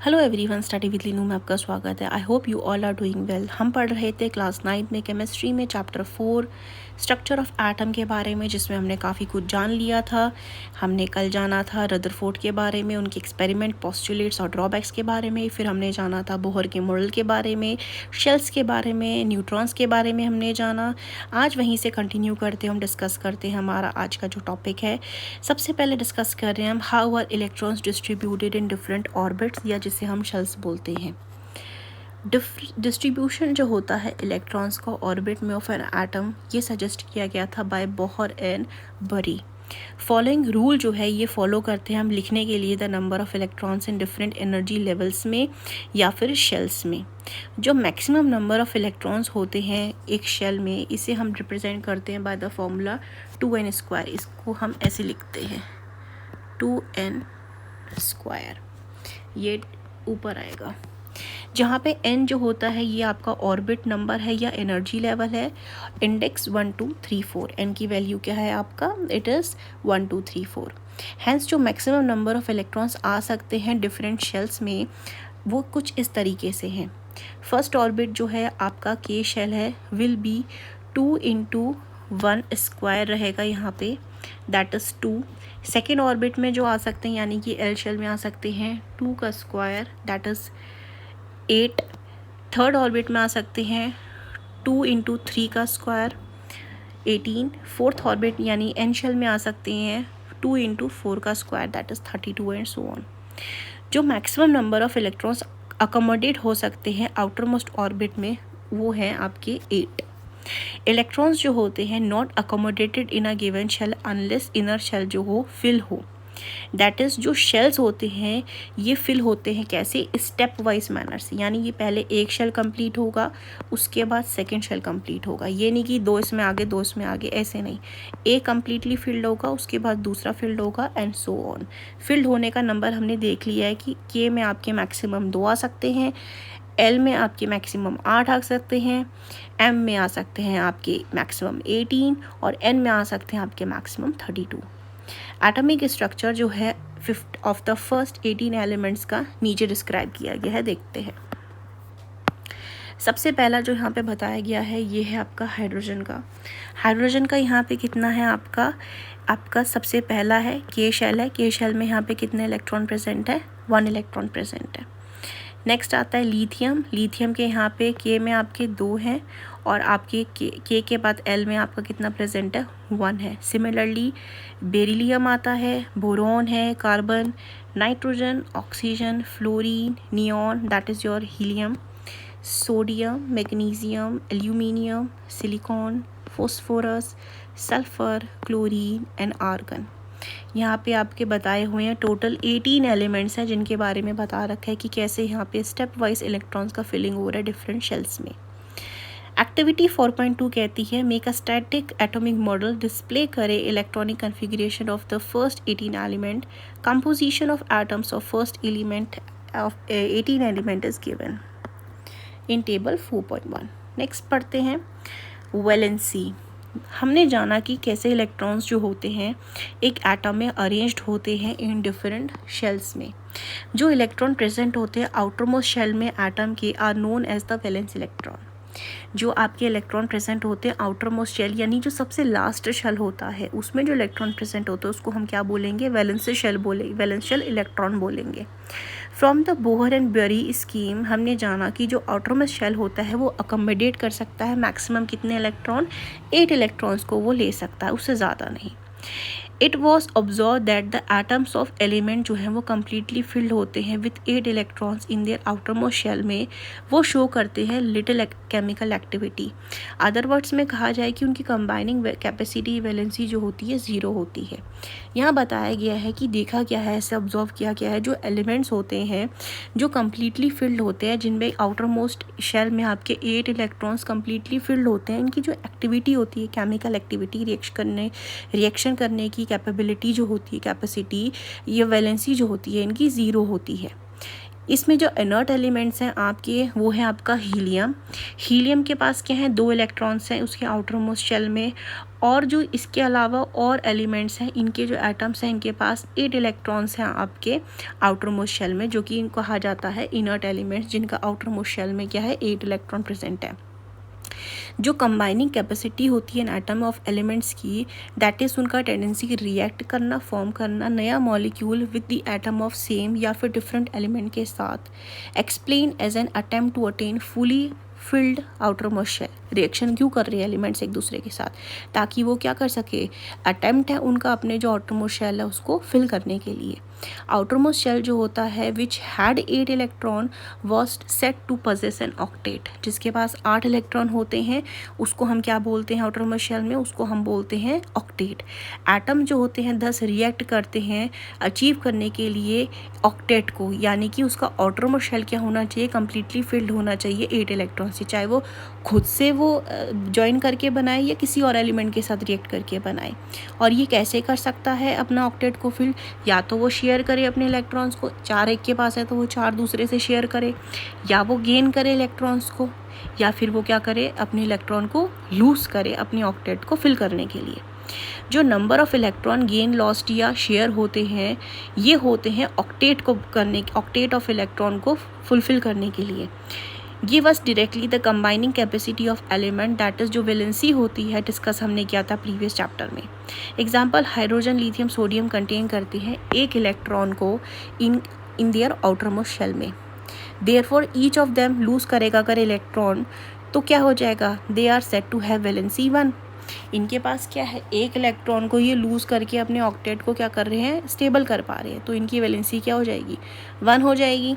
Hello everyone, study with Linu में आपका स्वागत है। I hope you all are doing well. हम पढ़ रहे थे क्लास 9 में केमिस्ट्री में चैप्टर 4 स्ट्रक्चर ऑफ एटम के बारे में, जिसमें हमने काफ़ी कुछ जान लिया था। हमने कल जाना था रदरफोर्ड के बारे में, उनके एक्सपेरिमेंट, पोस्टुलेट्स और ड्रॉबैक्स के बारे में। फिर हमने जाना था बोहर के मॉडल के बारे में, शेल्स के बारे में, न्यूट्रॉन्स के बारे में हमने जाना। आज वहीं से कंटिन्यू करते हम डिस्कस करते हैं हमारा आज का जो टॉपिक है। सबसे पहले डिस्कस कर रहे हैं हम how are electrons distributed in different orbits, या जिसे हम शेल्स बोलते हैं। डिस्ट्रीब्यूशन जो होता है इलेक्ट्रॉन्स का ऑर्बिट में ऑफ एन एटम, ये सजेस्ट किया गया था बाय बोहर एंड बरी। फॉलोइंग रूल जो है ये फॉलो करते हैं हम लिखने के लिए the number of electrons in different energy levels में या फिर शेल्स में। जो मैक्सिमम नंबर ऑफ इलेक्ट्रॉन्स होते हैं एक शेल में, इसे हम रिप्रेजेंट करते हैं बाय द फॉर्मूला 2n²। इसको हम ऐसे लिखते हैं 2n²। ये ऊपर आएगा, जहाँ पे n जो होता है ये आपका ऑर्बिट नंबर है या एनर्जी लेवल है। इंडेक्स 1 2 3 4, n की वैल्यू क्या है आपका, इट इज़ 1 2 3 4। हैंस जो मैक्सिमम नंबर ऑफ इलेक्ट्रॉन्स आ सकते हैं डिफरेंट शेल्स में, वो कुछ इस तरीके से हैं। फर्स्ट ऑर्बिट जो है आपका के शेल है, विल बी 2 × 1² रहेगा यहाँ पे, दैट इज़ 2। सेकेंड ऑर्बिट में जो आ सकते हैं यानी कि एल शेल में आ सकते हैं 2² दैट इज़ 8। थर्ड ऑर्बिट में आ सकते हैं 2 × 3² 18। फोर्थ ऑर्बिट यानी एन शेल में आ सकते हैं 2 × 4² that is 32 and so on. जो maximum number of electrons accommodate हो सकते हैं आउटर मोस्ट ऑर्बिट में, वो हैं आपके 8। इलेक्ट्रॉन्स जो होते हैं not accommodated in a given shell unless inner shell जो हो फिल हो। दैट इज़ जो शेल्स होते हैं ये फिल होते हैं कैसे, स्टेप वाइज मैनर से। यानी ये पहले एक शेल कंप्लीट होगा, उसके बाद सेकंड शेल कंप्लीट होगा। ये नहीं कि दो इसमें आगे दो इसमें आगे, ऐसे नहीं। एक कंप्लीटली फिल्ड होगा, उसके बाद दूसरा फिल्ड होगा एंड सो ऑन। फिल्ड होने का नंबर हमने देख लिया है कि के में आपके मैक्सिमम 2 आ सकते हैं, एल में आपके मैक्सिमम 8 आ सकते हैं, एम में आ सकते हैं आपके मैक्सिमम 18 और एन में आ सकते हैं आपके मैक्सिमम 32। एटॉमिक स्ट्रक्चर जो है ऑफ द फर्स्ट 18 एलिमेंट्स का नीचे डिस्क्राइब किया गया है, देखते हैं। सबसे पहला जो यहाँ पे बताया गया है ये है आपका हाइड्रोजन का। हाइड्रोजन का यहाँ पे कितना है आपका सबसे पहला है के शेल है। के शेल में यहाँ पे कितने इलेक्ट्रॉन प्रेजेंट है, 1 इलेक्ट्रॉन प्रेजेंट है। नेक्स्ट आता है लिथियम। लिथियम के यहाँ पे के में आपके 2 हैं और आपके के बाद एल में आपका कितना प्रेजेंट है, 1 है। सिमिलरली बेरिलियम आता है, बोरॉन है, carbon, nitrogen, oxygen, fluorine, neon that is your helium, sodium, magnesium, aluminium, silicon, phosphorus, sulphur, chlorine and argon. यहाँ पे आपके बताए हुए हैं टोटल 18 एलिमेंट्स हैं जिनके बारे में बता रखा है कि कैसे यहाँ पे स्टेप वाइज इलेक्ट्रॉन्स का फिलिंग हो रहा है डिफरेंट शेल्स में। एक्टिविटी 4.2 कहती है make a static atomic model, display करे electronic configuration of the first 18 element, composition of atoms of first element of 18 element is given in table 4.1। Next पढ़ते हैं वैलेंसी। हमने जाना कि कैसे इलेक्ट्रॉन्स जो होते हैं एक एटम में अरेंज्ड होते हैं इन डिफरेंट शेल्स में। जो इलेक्ट्रॉन प्रेजेंट होते हैं आउटर मोस्ट शेल में एटम के are known as the valence electron. जो आपके इलेक्ट्रॉन प्रेजेंट होते हैं आउटर मोस्ट शेल यानी जो सबसे लास्ट शेल होता है, उसमें जो इलेक्ट्रॉन प्रेजेंट होते हैं उसको हम क्या बोलेंगे, valence shell valence shell electron बोलेंगे। From the Bohr and Bury scheme हमने जाना कि जो आउटरमोस्ट शेल होता है वो अकोमोडेट कर सकता है मैक्सिमम कितने इलेक्ट्रॉन, 8 इलेक्ट्रॉन्स को वो ले सकता है, उससे ज़्यादा नहीं। It was observe that the atoms of element जो हैं वो कम्प्लीटली फिल्ड होते हैं with 8 electrons in their outermost shell में। वो शो करते हैं little chemical activity. Other words में कहा जाए कि उनकी कंबाइनिंग कैपेसिटी वैलेंसी जो होती है 0 होती है। यहाँ बताया गया है कि देखा गया है, ऐसे ऑब्जर्व किया गया है, जो एलिमेंट्स होते हैं जो कम्प्लीटली फिल्ड होते हैं, जिनमें आउटर मोस्ट शेल में आपके 8 इलेक्ट्रॉन्स कम्प्लीटली फिल्ड होते हैं, इनकी जो एक्टिविटी होती है केमिकल एक्टिविटी, रिएक्शन करने की कैपेबिलिटी जो होती है, कैपेसिटी, ये वैलेंसी जो होती है इनकी 0 होती है। इसमें जो इनर्ट एलिमेंट्स हैं आपके वो है आपका हीलियम। हीलियम के पास क्या है, 2 इलेक्ट्रॉन्स हैं उसके आउटर मोस्ट शेल में, और जो इसके अलावा और एलिमेंट्स हैं इनके जो एटम्स हैं इनके पास 8 इलेक्ट्रॉन्स हैं आपके आउटर मोस्ट शेल में, जो कि इनको कहा जाता है इनर्ट एलिमेंट्स, जिनका आउटर मोस्ट शेल में क्या है 8 इलेक्ट्रॉन प्रेजेंट है। जो कंबाइनिंग कैपेसिटी होती है एटम ऑफ एलिमेंट्स की, दैट इज़ उनका टेंडेंसी रिएक्ट करना, फॉर्म करना नया molecule with the atom of same या फिर डिफरेंट एलिमेंट के साथ, explain as an attempt to attain fully filled outermost shell. Reaction क्यों कर रहे हैं एलिमेंट्स एक दूसरे के साथ, ताकि वो क्या कर सके, अटेम्प्ट है उनका अपने जो आउटर मोस्ट शेल है उसको फिल करने के लिए। आउटर मोस्ट शेल जो होता है which had 8 electron was set to possess an octet, जिसके पास 8 इलेक्ट्रॉन होते हैं उसको हम क्या बोलते हैं आउटर मोस्ट शेल में, उसको हम बोलते हैं ऑक्टेट। एटम जो होते हैं 10 रिएक्ट करते हैं अचीव करने के लिए ऑक्टेट को, यानी कि उसका आउटर मोस्ट शेल क्या होना चाहिए, कंप्लीटली फिल्ड होना चाहिए 8 इलेक्ट्रॉन से, चाहे वो खुद से वो ज्वाइन करके बनाए या किसी और एलिमेंट के साथ रिएक्ट करके बनाए। और ये कैसे कर सकता है अपना ऑक्टेट को फिल, या तो वो शेयर करे अपने इलेक्ट्रॉन्स को, 4 एक के पास है तो वो 4 दूसरे से शेयर करे, या वो गेन करे इलेक्ट्रॉन्स को, या फिर वो क्या करे अपने इलेक्ट्रॉन को लूज़ करे अपने ऑक्टेट को फिल करने के लिए। जो number of electron gain lost या शेयर होते हैं ये होते हैं ऑक्टेट को करने, ऑक्टेट ऑफ इलेक्ट्रॉन को फुलफिल करने के लिए। Give us directly the combining capacity of element, that is जो वैलेंसी होती है डिस्कस हमने किया था प्रीवियस चैप्टर में। Example hydrogen, lithium, sodium contain करते हैं एक इलेक्ट्रॉन को in their outermost shell में। Therefore each of them lose करेगा अगर इलेक्ट्रॉन तो क्या हो जाएगा, they are set to have valency 1। इनके पास क्या है, एक इलेक्ट्रॉन को ये लूज़ करके अपने ऑक्टेट को क्या कर रहे हैं, स्टेबल कर पा रहे हैं, तो इनकी वैलेंसी क्या हो जाएगी, 1 हो जाएगी।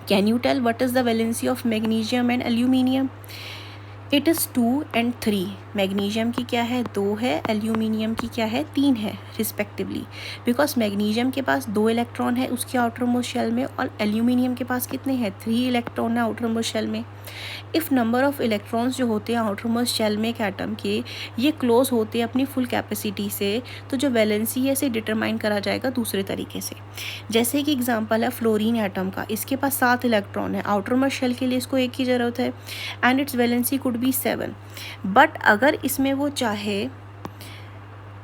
Can you tell what is the valency of magnesium and aluminium? It is 2 and 3। Magnesium की क्या है, 2 है, एल्यूमिनियम की क्या है, 3 है रिस्पेक्टिवली। बिकॉज मैग्नीशियम के पास 2 इलेक्ट्रॉन है उसके आउटर मोस्ट शेल में, और एल्यूमिनियम के पास कितने हैं, 3 इलेक्ट्रॉन है आउटर मोस्ट शेल में। इफ़ नंबर ऑफ इलेक्ट्रॉन्स जो होते हैं आउटर मोस्ट शेल में एक एटम के, ये क्लोज होते हैं अपनी फुल कैपेसिटी से, तो जो वैलेंसी है इसे डिटरमाइन करा जाएगा दूसरे तरीके से। जैसे कि एग्जांपल है फ्लोरीन एटम का, इसके पास 7 इलेक्ट्रॉन है, आउटर मोस्ट शेल के लिए इसको 1 की ज़रूरत है, and it's valency could be 7। But अगर इसमें वो चाहे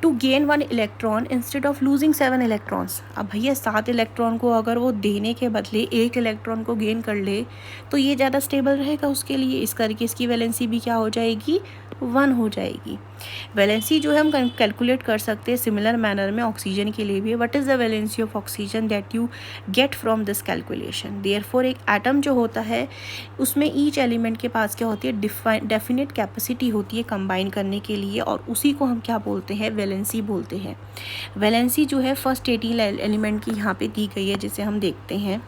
to gain 1 electron instead of losing 7 electrons, अब भैया 7 इलेक्ट्रॉन को अगर वो देने के बदले 1 इलेक्ट्रॉन को गेन कर ले तो ये ज़्यादा स्टेबल रहेगा उसके लिए, इस करके इसकी वैलेंसी भी क्या हो जाएगी, 1 हो जाएगी। वैलेंसी जो है हम कैलकुलेट कर सकते हैं सिमिलर मैनर में ऑक्सीजन के लिए भी। What is the valency of oxygen that you get from this calculation. Therefore एक एटम जो होता है उसमें ईच एलिमेंट के पास क्या होती है, डेफिनेट कैपेसिटी होती है कंबाइन करने के लिए, और उसी को हम क्या बोलते हैं, वैलेंसी बोलते हैं। वैलेंसी जो है फर्स्ट 18 एलिमेंट की यहाँ पे दी गई है, जिसे हम देखते हैं।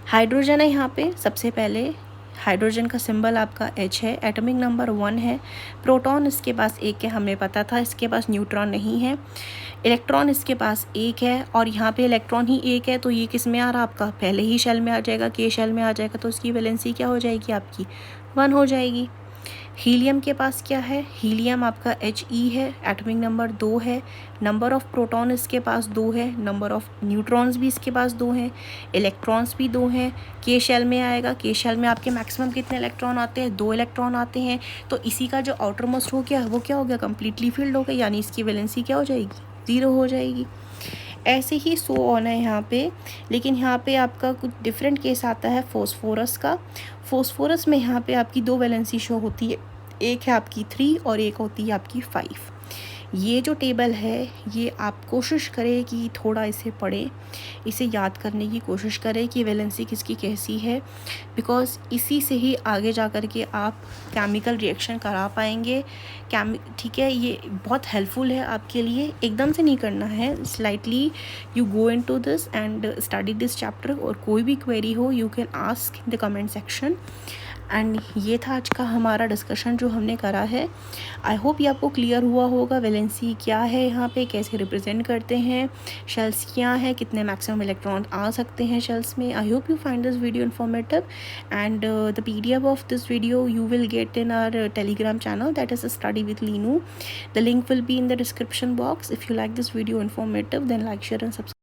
हाइड्रोजन है यहाँ पे, सबसे पहले हाइड्रोजन का सिंबल आपका H है, एटॉमिक नंबर 1 है, प्रोटॉन इसके पास 1 है, हमें पता था, इसके पास न्यूट्रॉन नहीं है, इलेक्ट्रॉन इसके पास 1 है, और यहाँ पे इलेक्ट्रॉन ही 1 है, तो ये किस में आ रहा आपका, पहले ही शेल में आ जाएगा, के शेल में आ जाएगा, तो इसकी वैलेंसी क्या हो जाएगी आपकी, 1 हो जाएगी। हीलियम के पास क्या है, हीलियम आपका He है, एटॉमिक नंबर 2 है, नंबर ऑफ़ प्रोटॉन इसके पास 2 है, नंबर ऑफ़ न्यूट्रॉन्स भी इसके पास 2 हैं, इलेक्ट्रॉन्स भी 2 हैं, के शेल में आएगा, के शेल में आपके मैक्सिमम कितने इलेक्ट्रॉन आते हैं, 2 इलेक्ट्रॉन आते हैं, तो इसी का जो आउटर मोस्ट हो गया वो क्या हो गया, कम्प्लीटली फिल्ड हो गया, यानी इसकी वैलेंसी क्या हो जाएगी, 0 हो जाएगी। ऐसे ही सो ऑन है यहाँ पे, लेकिन यहाँ पे आपका कुछ डिफरेंट केस आता है फॉस्फोरस का। फॉस्फोरस में यहाँ पे आपकी 2 वैलेंसी शो होती है, एक है आपकी 3 और एक होती है आपकी 5। ये जो टेबल है ये आप कोशिश करें कि थोड़ा इसे पढ़ें, इसे याद करने की कोशिश करें कि वैलेंसी किसकी कैसी है, बिकॉज़ इसी से ही आगे जा कर के आप केमिकल रिएक्शन करा पाएंगे। ठीक है, ये बहुत हेल्पफुल है आपके लिए, एकदम से नहीं करना है, slightly you go into this and study this chapter, और कोई भी क्वेरी हो you can ask in the comment section. And ये था आज का हमारा डिस्कशन जो हमने करा है। आई होप ये आपको क्लियर हुआ होगा, वैलेंसी क्या है, यहाँ पे कैसे रिप्रेजेंट करते हैं, शेल्स क्या है, कितने मैक्सिमम इलेक्ट्रॉन आ सकते हैं शेल्स में। I hope you find this video informative, and the PDF of this video you will get in our Telegram channel, that is study with Linu. The link will be in the description box. If you like this video informative, then like, share and subscribe.